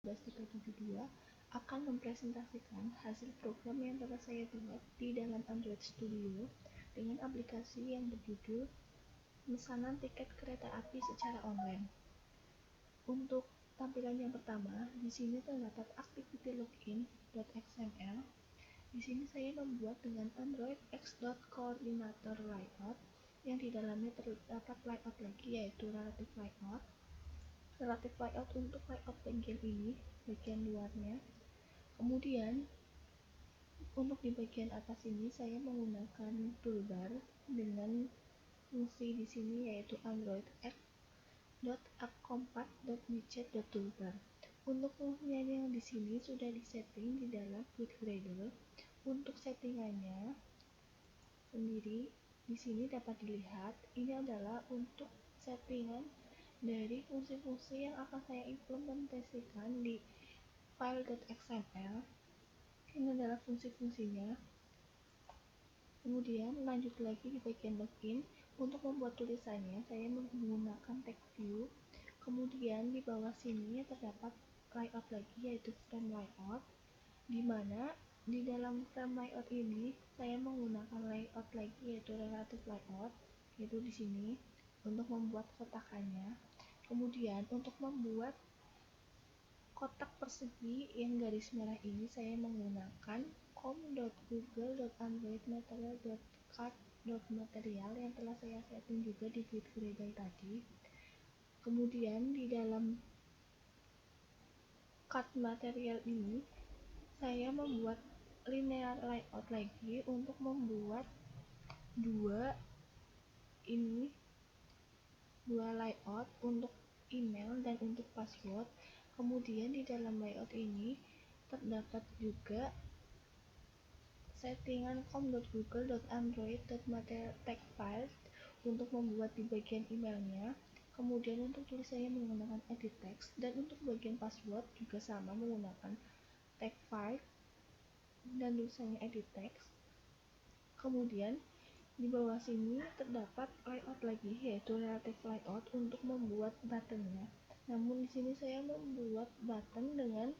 12372 akan mempresentasikan hasil program yang telah saya buat di dalam Android Studio dengan aplikasi yang berjudul Pemesanan Tiket Kereta Api secara online. Untuk tampilan yang pertama, di sini terdapat activity login.xml. Di sini saya membuat dengan Android X.Coordinator layout yang di dalamnya terdapat layout lagi, yaitu relative layout untuk layout bagian ini, bagian luarnya. Kemudian untuk di bagian atas ini saya menggunakan toolbar dengan fungsi di sini yaitu Android X.accompat.widget.toolbar. Untuk fungsinya yang di sini sudah disetting di dalam GridGradle. Untuk settingannya sendiri di sini dapat dilihat, ini adalah untuk settingan dari fungsi-fungsi yang akan saya implementasikan di file.xml. Ini adalah fungsi-fungsinya. Kemudian lanjut lagi di bagian login. Untuk membuat tulisannya saya menggunakan text view. Kemudian di bawah sini terdapat layout lagi, yaitu frame layout, di mana di dalam frame layout ini saya menggunakan layout lagi, yaitu relative layout, yaitu di sini untuk membuat kotakannya. Kemudian untuk membuat kotak persegi yang garis merah ini saya menggunakan com.google.androidmaterial.card.material yang telah saya setting juga di GridGradle tadi. Kemudian di dalam card material ini saya membuat linear layout lagi untuk membuat dua layout untuk email dan untuk password. Kemudian di dalam layout ini terdapat juga settingan com.google.android.material text file untuk membuat di bagian emailnya. Kemudian untuk tulisannya menggunakan edit text, dan untuk bagian password juga sama menggunakan text file dan tulisannya edit text. Kemudian di bawah sini terdapat layout lagi, yaitu relative layout untuk membuat buttonnya. Namun di sini saya membuat button dengan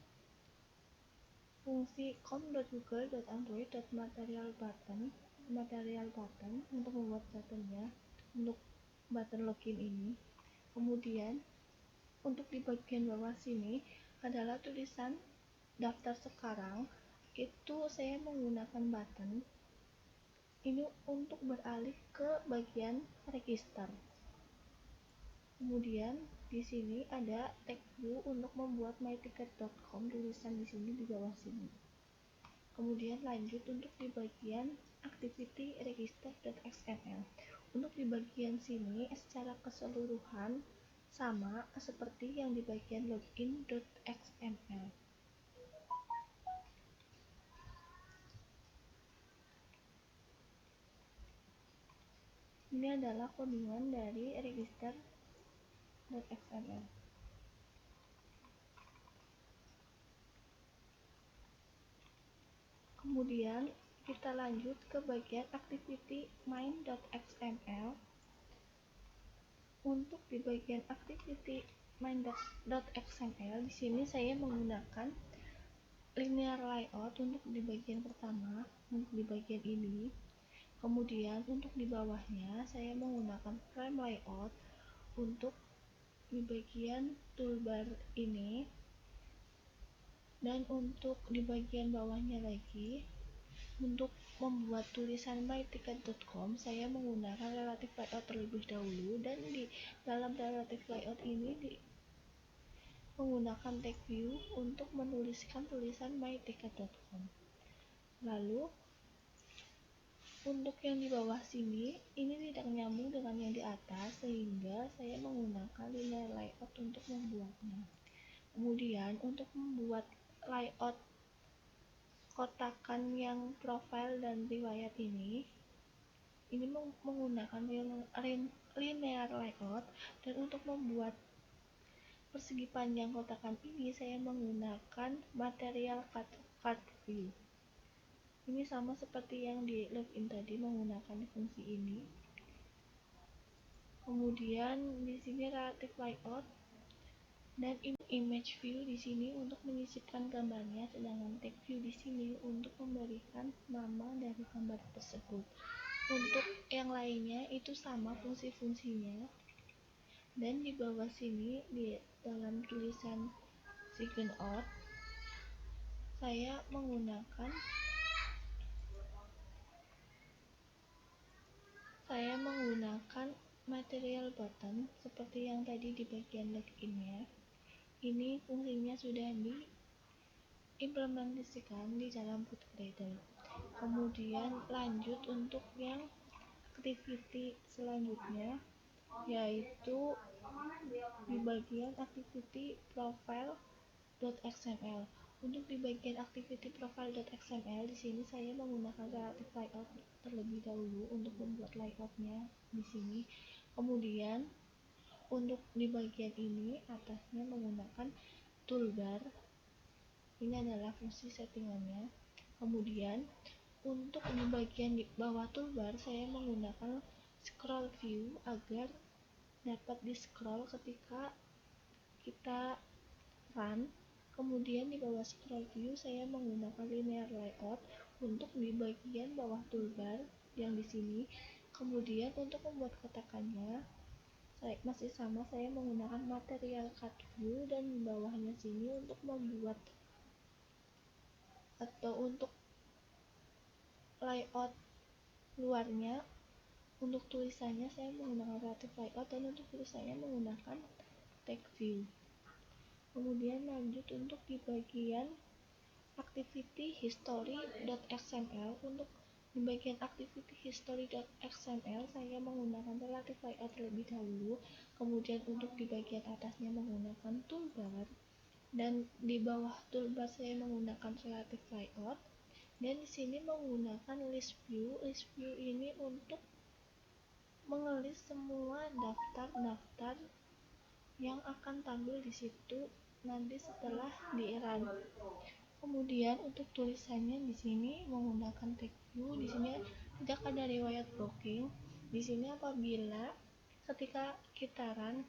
fungsi com.google.android.material button untuk membuat buttonnya untuk button login ini. Kemudian untuk di bagian bawah sini adalah tulisan daftar sekarang. Itu saya menggunakan button ini untuk beralih ke bagian register. Kemudian di sini ada text view untuk membuat myticket.com, tulisan di sini di bawah sini. Kemudian lanjut untuk di bagian activity register.xml. Untuk di bagian sini secara keseluruhan sama seperti yang di bagian login.xml. Ini adalah codingan dari register.xml. Kemudian kita lanjut ke bagian activity main.xml. Untuk di bagian activity main.xml di sini saya menggunakan linear layout untuk di bagian pertama, untuk di bagian ini. Kemudian untuk di bawahnya saya menggunakan frame layout untuk di bagian toolbar ini, dan untuk di bagian bawahnya lagi untuk membuat tulisan myticket.com saya menggunakan relative layout terlebih dahulu, dan di dalam relative layout ini menggunakan text view untuk menuliskan tulisan myticket.com. Lalu untuk yang di bawah sini ini tidak nyambung dengan yang di atas, sehingga saya menggunakan linear layout untuk membuatnya. Kemudian untuk membuat layout kotakan yang profile dan riwayat ini menggunakan linear layout, dan untuk membuat persegi panjang kotakan ini saya menggunakan material card view. Ini sama seperti yang di login tadi menggunakan fungsi ini. Kemudian di sini relative layout, dan image view di sini untuk menyisipkan gambarnya, sedangkan text view di sini untuk memberikan nama dari gambar tersebut. Untuk yang lainnya itu sama fungsi-fungsinya. Dan di bawah sini di dalam tulisan sign out saya menggunakan material button seperti yang tadi di bagian login-nya. Ini fungsinya sudah diimplementasikan di dalam Bootgradle. Kemudian lanjut untuk yang activity selanjutnya, yaitu di bagian activity profile.xml. Untuk di bagian activity profile.xml di sini saya menggunakan relative layout terlebih dahulu untuk membuat layoutnya di sini. Kemudian untuk di bagian ini atasnya menggunakan toolbar. Ini adalah fungsi settingannya. Kemudian untuk di bagian di bawah toolbar saya menggunakan scroll view agar dapat di scroll ketika kita run. Kemudian di bawah scroll view saya menggunakan linear layout untuk di bagian bawah toolbar yang di sini. Kemudian untuk membuat kotakannya masih sama, saya menggunakan material cut view, dan di bawahnya sini untuk membuat atau untuk layout luarnya, untuk tulisannya saya menggunakan relative layout, dan untuk tulisannya menggunakan text view. Kemudian lanjut untuk di bagian activity history.xml. Untuk di bagian activity history.xml saya menggunakan relative layout terlebih dahulu. Kemudian untuk di bagian atasnya menggunakan toolbar, dan di bawah toolbar saya menggunakan relative layout, dan di sini menggunakan list view. List view ini untuk mengelis semua daftar-daftar yang akan tampil di situ nanti setelah di run. Kemudian untuk tulisannya di sini menggunakan text view. Di sini tidak ada riwayat blocking. Di sini apabila ketika kita run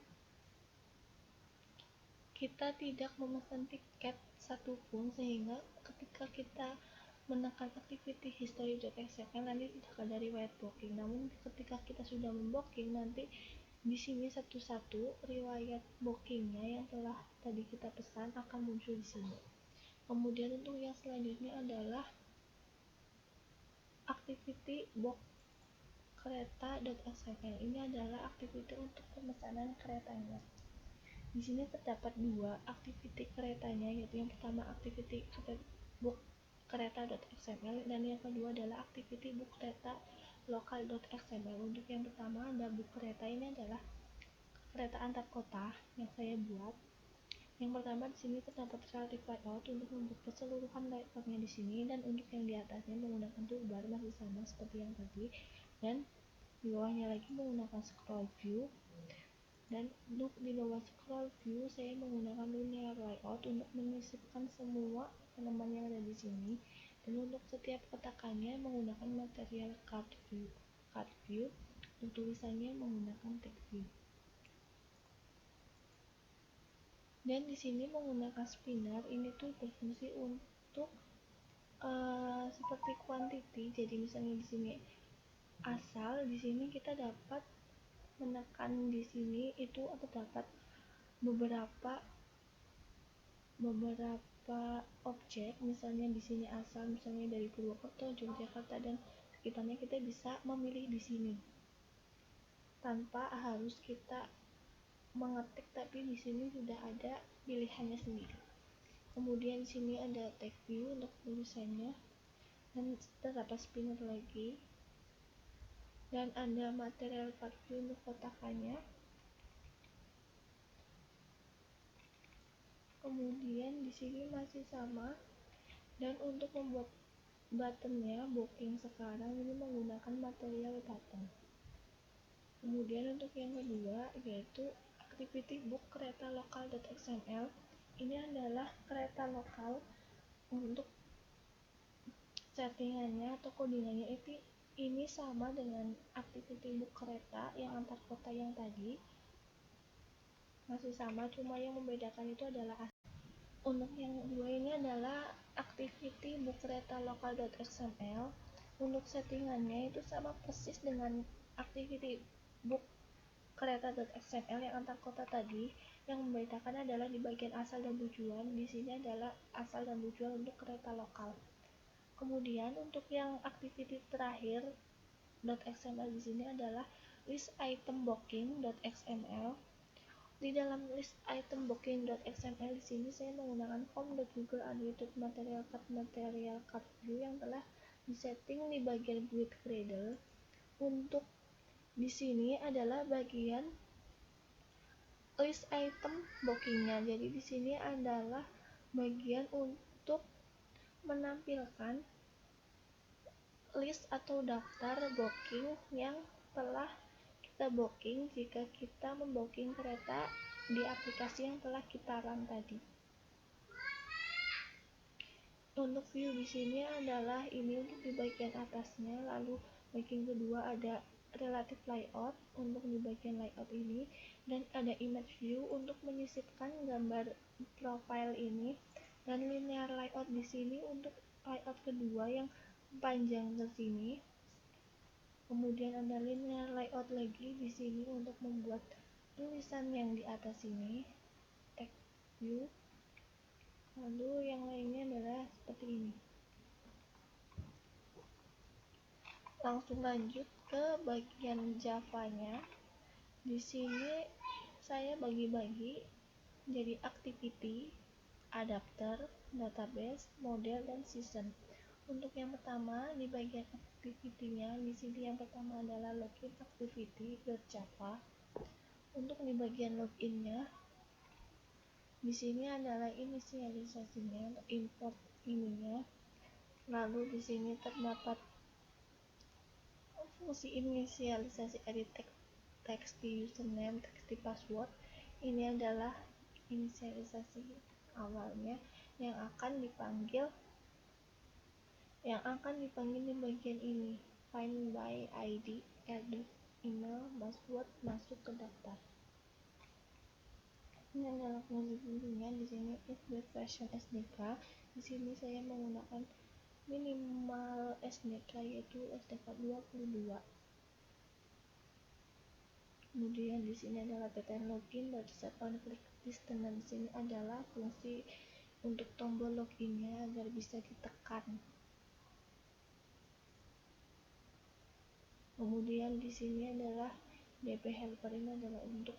kita tidak memesan tiket satupun, sehingga ketika kita menekan activity history.xml nanti tidak ada riwayat blocking. Namun ketika kita sudah memblocking, nanti di sini satu-satu riwayat blockingnya yang telah tadi kita pesan akan muncul di sini. Kemudian untuk yang selanjutnya adalah activity box kereta.xml. Ini adalah activity untuk pemesanan keretanya. Di sini terdapat dua activity keretanya, yaitu yang pertama activity book kereta.xml, dan yang kedua adalah activity book kereta lokal.xml. Untuk yang pertama ada book kereta, ini adalah kereta antar kota yang saya buat. Yang pertama di sini terdapat relative layout untuk membuat keseluruhan layoutnya di sini, dan untuk yang di atasnya menggunakan toolbar masih sama seperti yang tadi, dan di bawahnya lagi menggunakan scroll view. Dan untuk di bawah scroll view saya menggunakan linear layout untuk menyisipkan semua elemen yang ada di sini, dan untuk setiap kotakannya menggunakan material cut view. Untuk tulisannya menggunakan text view. Dan di sini menggunakan spinner. Ini tuh berfungsi untuk seperti quantity. Jadi misalnya di sini asal, di sini kita dapat menekan di sini itu terdapat beberapa objek. Misalnya di sini asal, misalnya dari Purwokerto, Yogyakarta, dan sekitarnya, kita bisa memilih di sini tanpa harus kita mengetik, tapi di sini sudah ada pilihannya sendiri. Kemudian di sini ada text view untuk tulisannya, dan terdapat spinner lagi, dan ada material cut view untuk kotakannya. Kemudian di sini masih sama, dan untuk membuat buttonnya booking sekarang ini menggunakan material button. Kemudian untuk yang kedua yaitu activity book kereta lokal.xml. Ini adalah kereta lokal. Untuk settingannya atau codingannya ini sama dengan activity book kereta yang antar kota yang tadi. masih sama, cuma yang membedakan itu adalah untuk yang dua ini adalah activity book kereta lokal.xml. Untuk settingannya itu sama persis dengan activity book kereta.xml yang antar kota tadi. Yang membedakan adalah di bagian asal dan tujuan. Di sini adalah asal dan tujuan untuk kereta lokal. Kemudian untuk yang activity terakhir .xml di sini adalah list item booking.xml. Di dalam list item booking.xml di sini saya menggunakan form.google unrated material card view yang telah disetting di bagian build Gradle. Untuk di sini adalah bagian list item bookingnya. Jadi di sini adalah bagian untuk menampilkan list atau daftar booking yang telah kita booking jika kita membooking kereta di aplikasi yang telah kita run tadi. Untuk view di sini adalah ini untuk di bagian atasnya, lalu bagian kedua ada relative layout untuk di bagian layout ini, dan ada image view untuk menyisipkan gambar profile ini, dan linear layout di sini untuk layout kedua yang panjang ke sini. Kemudian ada linear layout lagi di sini untuk membuat tulisan yang di atas ini, text view. Lalu yang lainnya adalah seperti ini. Langsung lanjut ke bagian Java-nya. Di sini saya bagi-bagi jadi activity, adapter, database, model, dan season. Untuk yang pertama di bagian activity-nya, di sini yang pertama adalah login activity.java. Untuk di bagian login-nya, di sini adalah inisialisasinya untuk import ininya. Lalu di sini terdapat fungsi inisialisasi edit text di username, text di password. Ini adalah inisialisasi awalnya yang akan dipanggil di bagian ini, find by ID, edit email, password, masuk ke daftar. Ini adalah fungsi-fungsinya. Di sini if with version SDK. Di sini saya menggunakan minimal SDK yaitu SDK 22. Kemudian di sini adalah PTN login dan set on click system, dan di sini adalah fungsi untuk tombol loginnya agar bisa ditekan. Kemudian di sini adalah DP helper, ini adalah untuk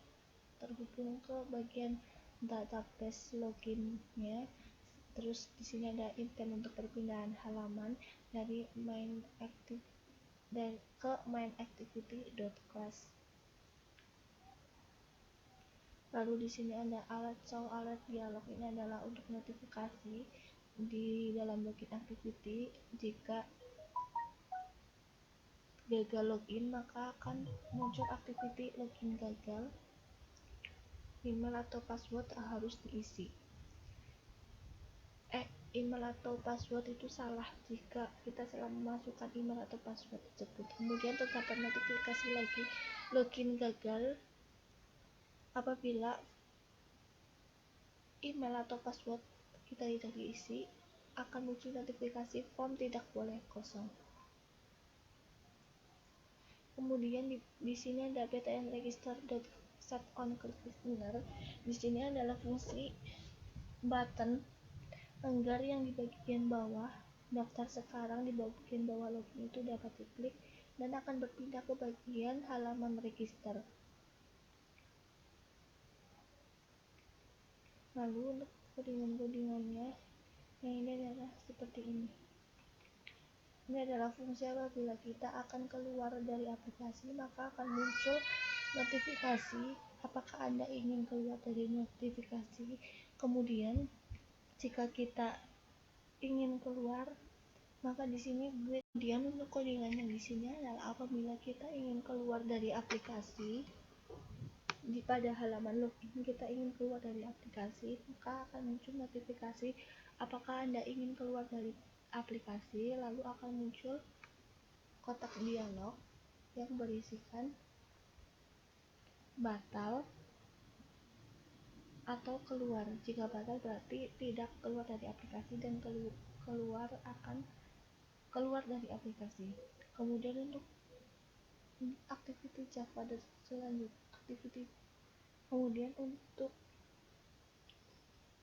terhubung ke bagian database loginnya. Terus di sini ada intent untuk perpindahan halaman dari main activity.class. Lalu di sini ada alert show alert dialog, ini adalah untuk notifikasi di dalam login activity. Jika gagal login maka akan muncul activity login gagal. Email atau password harus diisi. Email atau password itu salah jika kita salah memasukkan email atau password tersebut. Kemudian terdapat notifikasi lagi login gagal apabila email atau password kita tidak diisi, akan muncul notifikasi form tidak boleh kosong. Kemudian di sini ada ptn register.set on click listener. Di sini adalah fungsi button lenggar yang di bagian bawah daftar sekarang, di bagian bawah login itu dapat diklik dan akan berpindah ke bagian halaman register. Lalu untuk codingan-codingannya yang ini adalah seperti ini. Ini adalah fungsi apabila kita akan keluar dari aplikasi maka akan muncul notifikasi apakah Anda ingin keluar dari notifikasi. Kemudian jika kita ingin keluar maka di sini kemudian untuk codingannya di sini adalah apabila kita ingin keluar dari aplikasi pada halaman login, kita ingin keluar dari aplikasi maka akan muncul notifikasi apakah Anda ingin keluar dari aplikasi, lalu akan muncul kotak dialog yang berisikan batal, atau keluar. Jika batal berarti tidak keluar dari aplikasi dan keluar dari aplikasi. Kemudian untuk activity Java dan kemudian untuk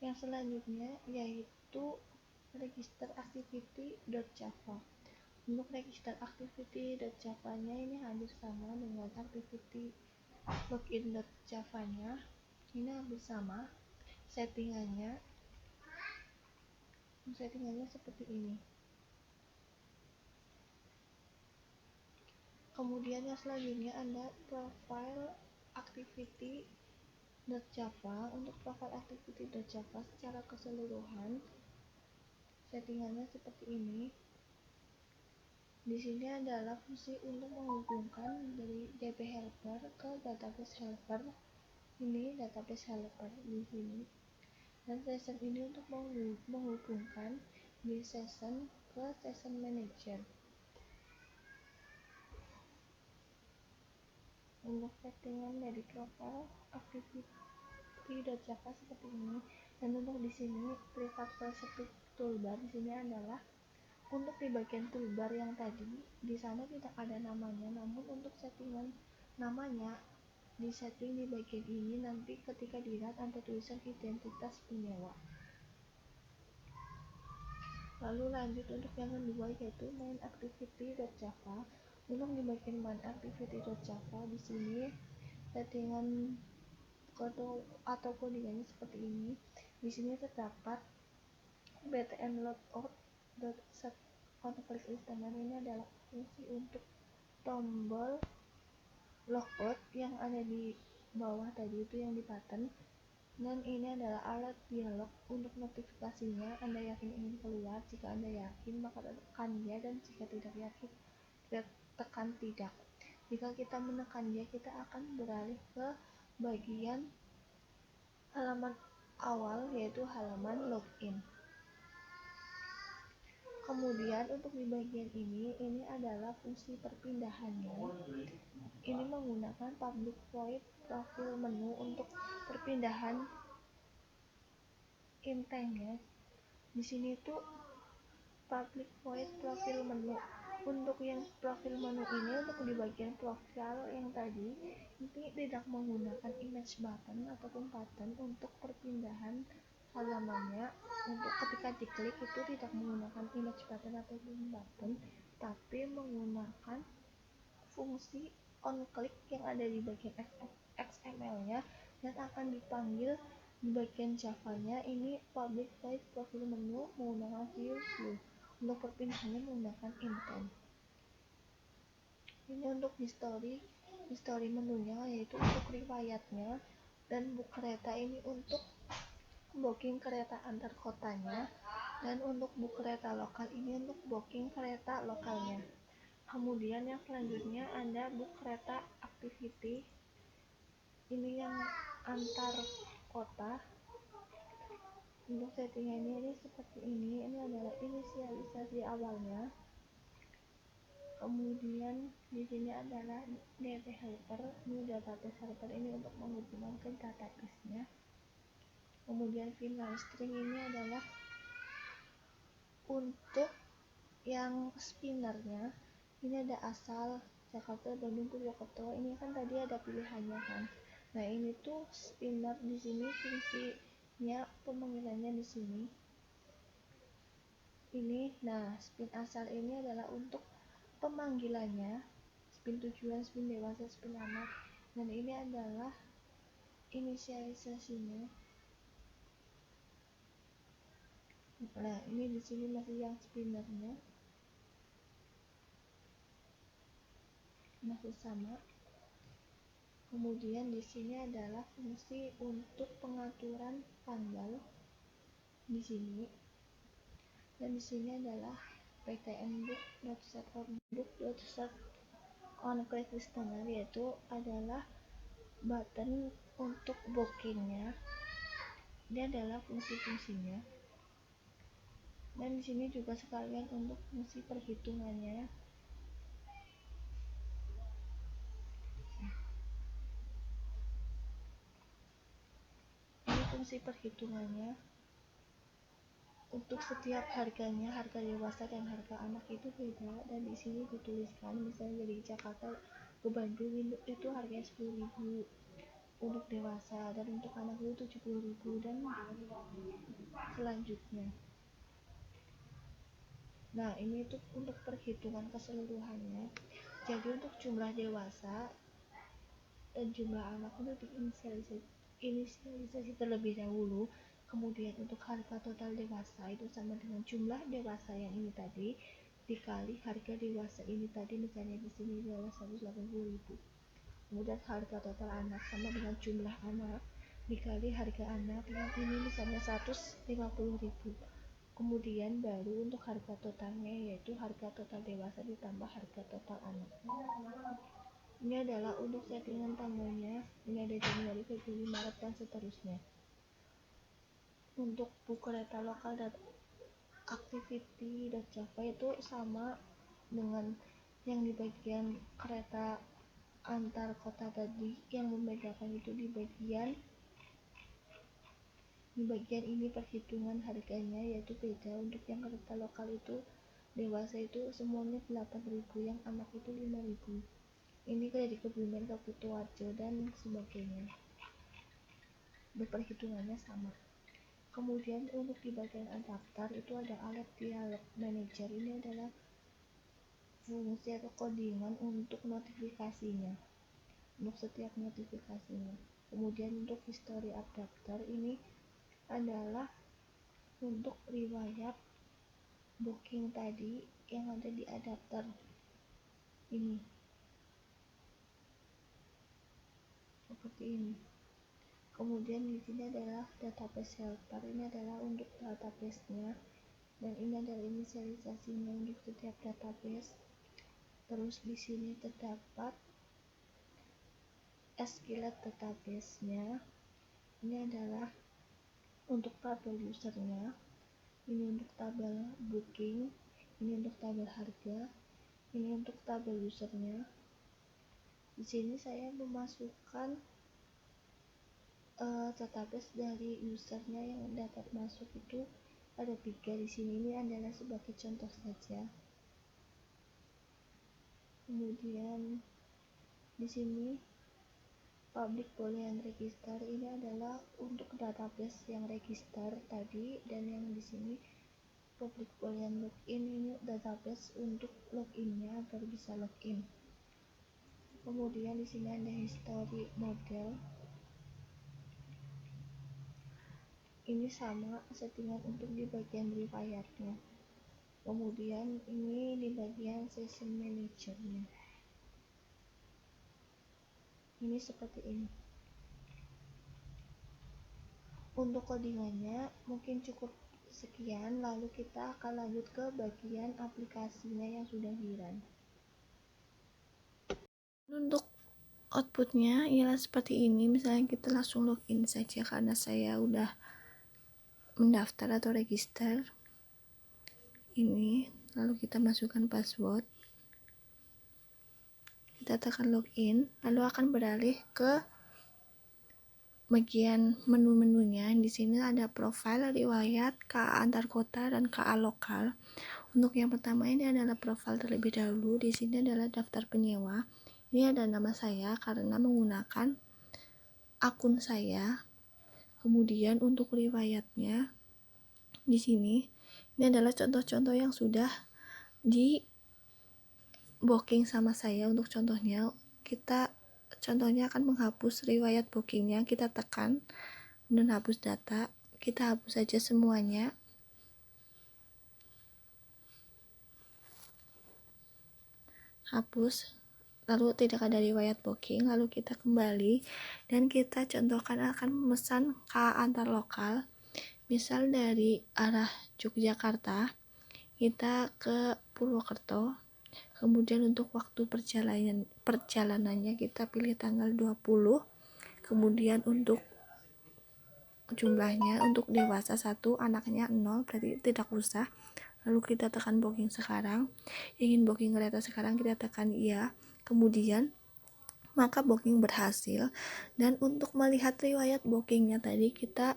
yang selanjutnya yaitu register activity.java. Untuk register activity.java-nya ini hampir sama dengan activity login.java-nya. Ini hampir sama. Settingannya seperti ini. Kemudian yang selanjutnya ada profile activity.java. Untuk profile activity.java secara keseluruhan settingannya seperti ini. Di sini adalah fungsi untuk menghubungkan dari DB helper ke database helper. Ini database helper di sini. Dan session ini untuk menghubungkan di session ke session manager. Untuk settingan dari profile activity.java seperti ini. Dan untuk di sini privat specific toolbar di sini adalah untuk di bagian toolbar yang tadi di sana tidak ada namanya, namun untuk settingan namanya disetting di bagian ini. Nanti ketika dilihat ada tulisan identitas penyewa. Lalu lanjut untuk yang kedua yaitu main activity.java. Untuk di bagian main activity.java di sini settingan atau codingannya seperti ini. Di sini terdapat btn logout.set on-click listener. Ini adalah fungsi untuk tombol logout yang ada di bawah tadi itu yang di button. Dan ini adalah alat dialog untuk notifikasinya. Anda yakin ingin keluar? Jika Anda yakin maka tekan ya, dan jika tidak yakin tekan tidak. Jika kita menekan ya, kita akan beralih ke bagian halaman awal yaitu halaman login. Kemudian untuk di bagian ini adalah fungsi perpindahannya. Ini menggunakan public void profil menu untuk perpindahan intentnya. Di sini tuh public void profil menu. Untuk yang profil menu ini untuk di bagian profil yang tadi ini tidak menggunakan image button ataupun button untuk perpindahan halamannya. Untuk ketika diklik itu tidak menggunakan image button ataupun button, tapi menggunakan fungsi on click yang ada di bagian XML-nya dan akan dipanggil di bagian Java-nya. Ini public void profil menu menggunakan view. Untuk perpindahannya menggunakan intent. Ini untuk history menunya yaitu untuk riwayatnya, dan book kereta ini untuk booking kereta antar kotanya, dan untuk book kereta lokal ini untuk booking kereta lokalnya. Kemudian yang selanjutnya ada book kereta activity. Ini yang antar kota. Untuk settingannya ini seperti ini. Ini adalah inisialisasi awalnya. Kemudian di sini adalah DB helper. Ini database helper ini untuk menghubungkan ke database-nya. Kemudian final string ini adalah untuk yang spinnernya. Ini ada asal, Jakarta, Bandung, Purwokerto. Ini kan tadi ada pilihannya kan. Nah ini tuh spinner di sini fungsinya pemanggilannya di sini. Ini, nah spin asal ini adalah untuk pemanggilannya, spin tujuan, spin dewasa, spin anak. Dan ini adalah inisialisasinya. Nah ini di sini masih yang spinnernya. Masih sama. Kemudian di sini adalah fungsi untuk pengaturan tanggal di sini. Dan di sini adalah btn book.set on click listener, yaitu adalah button untuk bookingnya. Ini adalah fungsi-fungsinya. Dan di sini juga sekalian untuk fungsi perhitungannya. Ini fungsi perhitungannya untuk setiap harganya, harga dewasa dan harga anak itu beda, dan di sini dituliskan misalnya dari Jakarta ke Bandung itu harganya 10.000 untuk dewasa, dan untuk anak itu 70.000 dan selanjutnya. Nah, ini itu untuk perhitungan keseluruhannya. Jadi untuk jumlah dewasa dan jumlah anak itu diinisialisasi terlebih dahulu. Kemudian untuk harga total dewasa itu sama dengan jumlah dewasa yang ini tadi dikali harga dewasa ini tadi, misalnya di sini adalah 180.000. Kemudian harga total anak sama dengan jumlah anak dikali harga anak yang ini misalnya 150.000. Kemudian baru untuk harga totalnya, yaitu harga total dewasa ditambah harga total anak. Ini adalah untuk settingan tanggalnya, ini ada Januari, Februari, Maret, dan seterusnya. Untuk buku kereta lokal dan activity.java itu sama dengan yang di bagian kereta antar kota tadi. Yang membedakan itu di bagian ini perhitungan harganya, yaitu beda. Untuk yang kereta lokal itu dewasa itu semuanya 8.000, yang anak itu 5.000. Ini dari Kebumen ke Kutoarjo dan sebagainya. Perhitungannya sama. Kemudian untuk di bagian adapter itu ada alat dialog manager. Ini adalah fungsi atau codingan untuk notifikasinya, untuk setiap notifikasinya. Kemudian untuk history adapter ini adalah untuk riwayat booking tadi yang ada di adapter ini, seperti ini. Kemudian di sini adalah database helper. Ini adalah untuk database-nya, dan ini adalah inisialisasinya untuk setiap database. Terus di sini terdapat SQLite database-nya. Ini adalah untuk tabel usernya, ini untuk tabel booking, ini untuk tabel harga, ini untuk tabel usernya. Di sini saya memasukkan database dari usernya yang dapat masuk itu ada 3 di sini. Ini adalah sebagai contoh saja. Kemudian di sini public boolean register, ini adalah untuk database yang register tadi, dan yang di sini public boolean login, ini database untuk loginnya agar bisa login. Kemudian di sini ada history model. Ini sama settingan untuk di bagian riwayatnya. Kemudian ini di bagian session managernya. Ini seperti ini. Untuk codingannya mungkin cukup sekian, lalu kita akan lanjut ke bagian aplikasinya yang sudah di-run. Untuk outputnya ialah seperti ini. Misalnya kita langsung login saja karena saya udah mendaftar atau register. Ini, lalu kita masukkan password, kita tekan login, lalu akan beralih ke bagian menu-menunya. Di sini ada profile, riwayat, KA antar kota, dan KA lokal. Untuk yang pertama ini adalah profile terlebih dahulu. Di sini adalah daftar penyewa. Ini ada nama saya karena menggunakan akun saya. Kemudian untuk riwayatnya di sini, ini adalah contoh-contoh yang sudah di booking sama saya. Untuk contohnya, kita contohnya akan menghapus riwayat bookingnya. Kita tekan dan hapus data. Kita hapus saja semuanya. Hapus, lalu tidak ada riwayat booking. Lalu kita kembali dan kita contohkan akan memesan KA antar lokal. Misal dari arah Yogyakarta kita ke Purwokerto. Kemudian untuk waktu perjalanannya kita pilih tanggal 20. Kemudian untuk jumlahnya, untuk dewasa 1, anaknya 0, berarti tidak usah. Lalu kita tekan booking sekarang. Ingin booking kereta sekarang, kita tekan iya. Kemudian maka booking berhasil. Dan untuk melihat riwayat bookingnya tadi, kita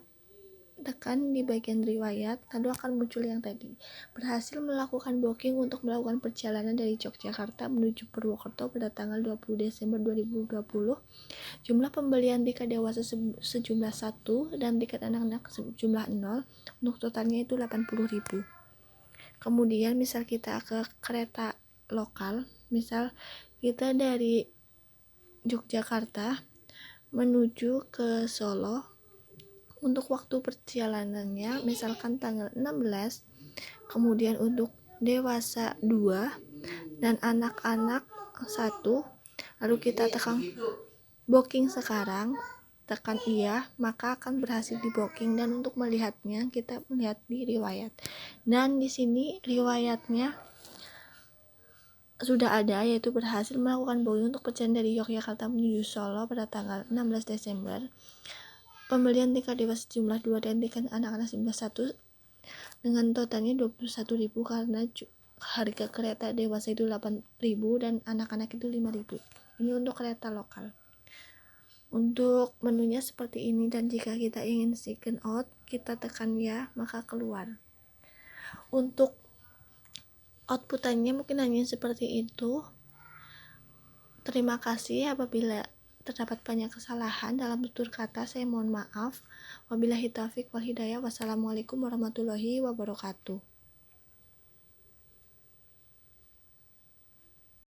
tekan di bagian riwayat, lalu akan muncul yang tadi, berhasil melakukan booking untuk melakukan perjalanan dari Yogyakarta menuju Purwokerto pada tanggal 20 Desember 2020. Jumlah pembelian tiket dewasa sejumlah 1 dan tiket anak-anak sejumlah 0, untuk totalnya itu 80.000. Kemudian misal kita ke kereta lokal, misal kita dari Yogyakarta menuju ke Solo, untuk waktu perjalanannya misalkan tanggal 16, kemudian untuk dewasa 2 dan anak-anak 1, lalu kita tekan booking sekarang, tekan iya, maka akan berhasil di booking. Dan untuk melihatnya, kita melihat di riwayat, dan di sini riwayatnya sudah ada, yaitu berhasil melakukan booking untuk perjalanan dari Yogyakarta menuju Solo pada tanggal 16 Desember. Pembelian tiket dewasa jumlah 2 dan tiket anak-anak jumlah 1 dengan totalnya 21.000 karena harga kereta dewasa itu 8.000 dan anak-anak itu 5.000. Ini untuk kereta lokal. Untuk menunya seperti ini, dan jika kita ingin second out, kita tekan ya, maka keluar. Untuk outputannya mungkin hanya seperti itu. Terima kasih apabila terdapat banyak kesalahan dalam tutur kata, saya mohon maaf. Wabillahi taufiq wal hidayah. Wassalamualaikum warahmatullahi wabarakatuh.